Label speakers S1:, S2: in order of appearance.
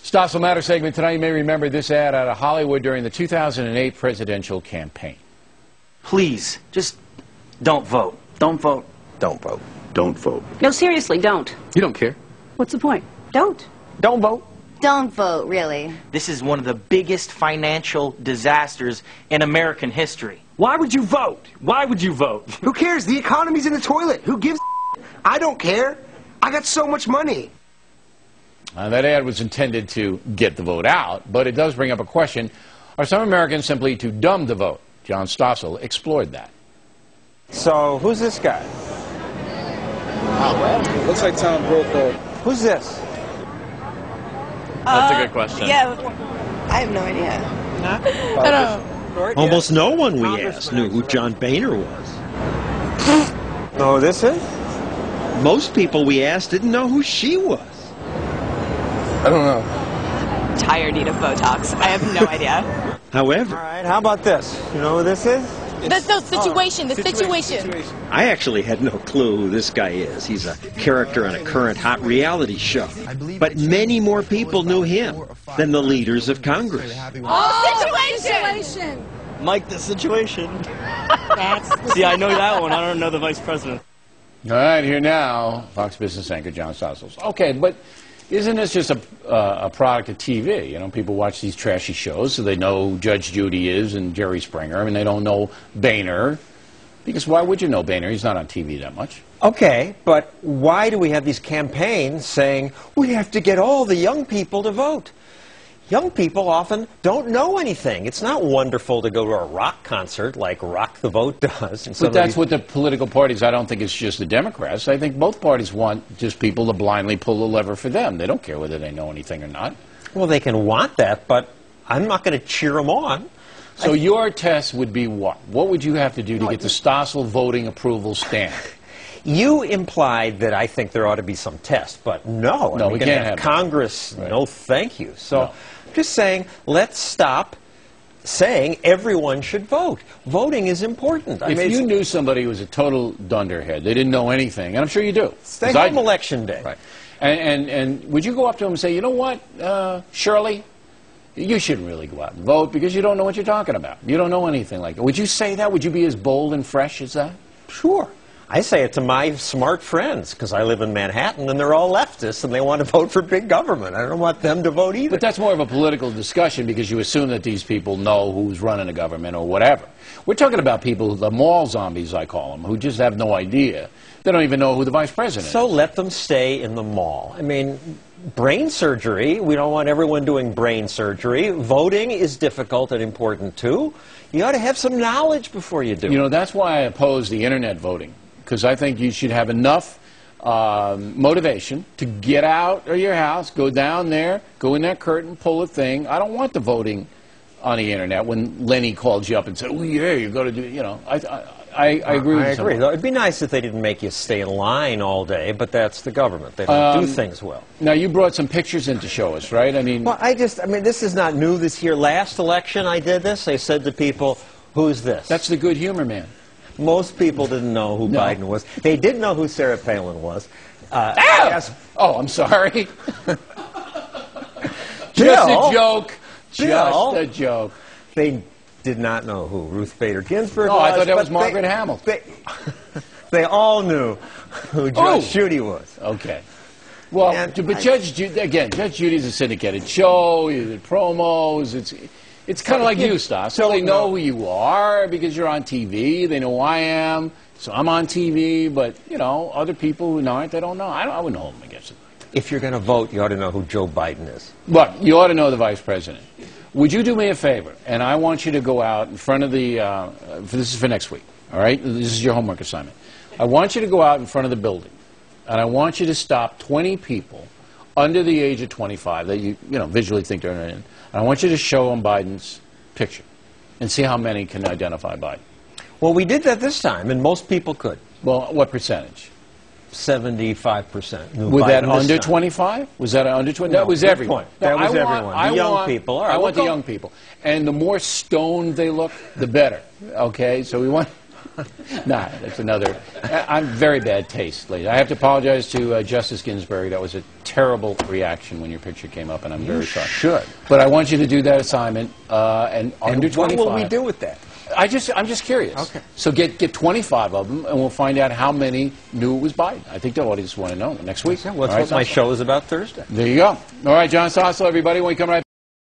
S1: Stossel Matter segment tonight. You may remember this ad out of Hollywood during the 2008 presidential campaign.
S2: Please, just don't vote. Don't vote.
S3: Don't vote.
S4: Don't vote.
S5: No, seriously, don't.
S4: You don't care.
S5: What's the point? Don't.
S3: Don't vote.
S6: Don't vote, really.
S2: This is one of the biggest financial disasters in American history.
S7: Why would you vote? Why would you vote?
S3: Who cares? The economy's in the toilet. Who gives a I don't care. I got so much money.
S1: That ad was intended to get the vote out, but it does bring up a question. Are some Americans simply too dumb to vote? John Stossel explored that.
S8: So, who's this guy?
S9: Looks like Tom Brokaw.
S8: Who's this?
S10: That's a good question.
S6: Yeah, I have no idea.
S10: I don't.
S11: Almost no one we asked knew who John Boehner was.
S8: Know who this is?
S11: Most people we asked didn't know who she was.
S3: I don't know.
S6: Tired of Botox. I have no idea.
S11: However,
S8: All right, how about this? You know who this is?
S10: The situation.
S11: I actually had no clue who this guy is. He's a character on a current hot reality show. But many more people knew him than the leaders of Congress.
S10: Situation.
S7: Mike, the situation. See, I know that one. I don't know the vice president.
S1: All right, here now, Fox Business anchor John Stossel. Okay, but isn't this just a product of TV? You know, people watch these trashy shows, so they know who Judge Judy is and Jerry Springer, and they don't know Boehner. Because why would you know Boehner? He's not on TV that much.
S8: Okay, but why do we have these campaigns saying we have to get all the young people to vote? Young people often don't know anything. It's not wonderful to go to a rock concert like Rock the Vote does.
S1: But that's what the political parties, I don't think it's just the Democrats. I think both parties want just people to blindly pull the lever for them. They don't care whether they know anything or not.
S8: Well, they can want that, but I'm not going to cheer them on.
S1: So your test would be what? What would you have to do to get the Stossel voting approval stamp?
S8: You implied that I think there ought to be some test, but no.
S1: No, we can't have
S8: Congress.
S1: Right.
S8: No, thank you. So,
S1: No.
S8: I'm just saying, let's stop saying everyone should vote. Voting is important.
S1: If you knew somebody who was a total dunderhead, they didn't know anything, and I'm sure you do.
S8: Stay home election day.
S1: Right. And would you go up to him and say, you know what, Shirley, you shouldn't really go out and vote because you don't know what you're talking about. You don't know anything like that. Would you say that? Would you be as bold and fresh as that?
S8: Sure. I say it to my smart friends because I live in Manhattan and they're all leftists and they want to vote for big government. I don't want them to vote either.
S1: But that's more of a political discussion because you assume that these people know who's running the government or whatever. We're talking about people, the mall zombies I call them, who just have no idea. They don't even know who the vice president is.
S8: So let them stay in the mall. I mean, brain surgery, we don't want everyone doing brain surgery. Voting is difficult and important too. You ought to have some knowledge before you do it.
S1: You know, that's why I oppose the internet voting. Because I think you should have enough motivation to get out of your house, go down there, go in that curtain, pull a thing. I don't want the voting on the internet when Lenny calls you up and says, oh, yeah, you've got to do, you know. I agree with you.
S8: I agree. It'd be nice if they didn't make you stay in line all day, but that's the government. They don't do things well.
S1: Now, you brought some pictures in to show us, right? I mean,
S8: well, this is not new this year. Last election I did this. They said to people, who's this?
S1: That's the good humor man.
S8: Most people didn't know who Biden was. They did know who Sarah Palin was.
S1: Oh, I'm sorry.
S8: Just
S1: a joke. Just a joke.
S8: They did not know who Ruth Bader Ginsburg
S1: was.
S8: Oh,
S1: I thought that was Margaret Hamilton.
S8: They all knew who Judge Judy was.
S1: Okay. Well, but Judge Judy's a syndicated show. You did promos. It's kind of like you, Stoss. So they know who you are because you're on TV. They know who I am. So I'm on TV. But, you know, other people who aren't, they don't know. I wouldn't hold them against it.
S8: If you're going to vote, you ought to know who Joe Biden is.
S1: Look, you ought to know the vice president. Would you do me a favor? And I want you to go out in front of the, this is for next week, all right? This is your homework assignment. I want you to go out in front of the building, and I want you to stop 20 people under the age of 25 that you visually think they're in. And I want you to show them Biden's picture and see how many can identify Biden.
S8: Well, we did that this time, and most people could.
S1: Well, what percentage?
S8: 75%.
S1: Was that under 25? Was that under 20?
S8: No,
S1: that was everyone.
S8: That was everyone. The young people. All right,
S1: I want the young people. And the more stoned they look, the better. Okay? So we want Nah, that's another. I'm very bad taste, ladies. I have to apologize to Justice Ginsburg. That was a terrible reaction when your picture came up, and I'm very sorry.
S4: Should.
S1: But I want you to do that assignment, and under 25.
S4: What will we do with that?
S1: I'm just curious.
S4: Okay.
S1: So get 25 of them, and we'll find out how many knew it was Biden. I think the audience want to know next week.
S8: Well, that's what my show is about Thursday.
S1: There you go. All right, John Stossel, everybody. When we come right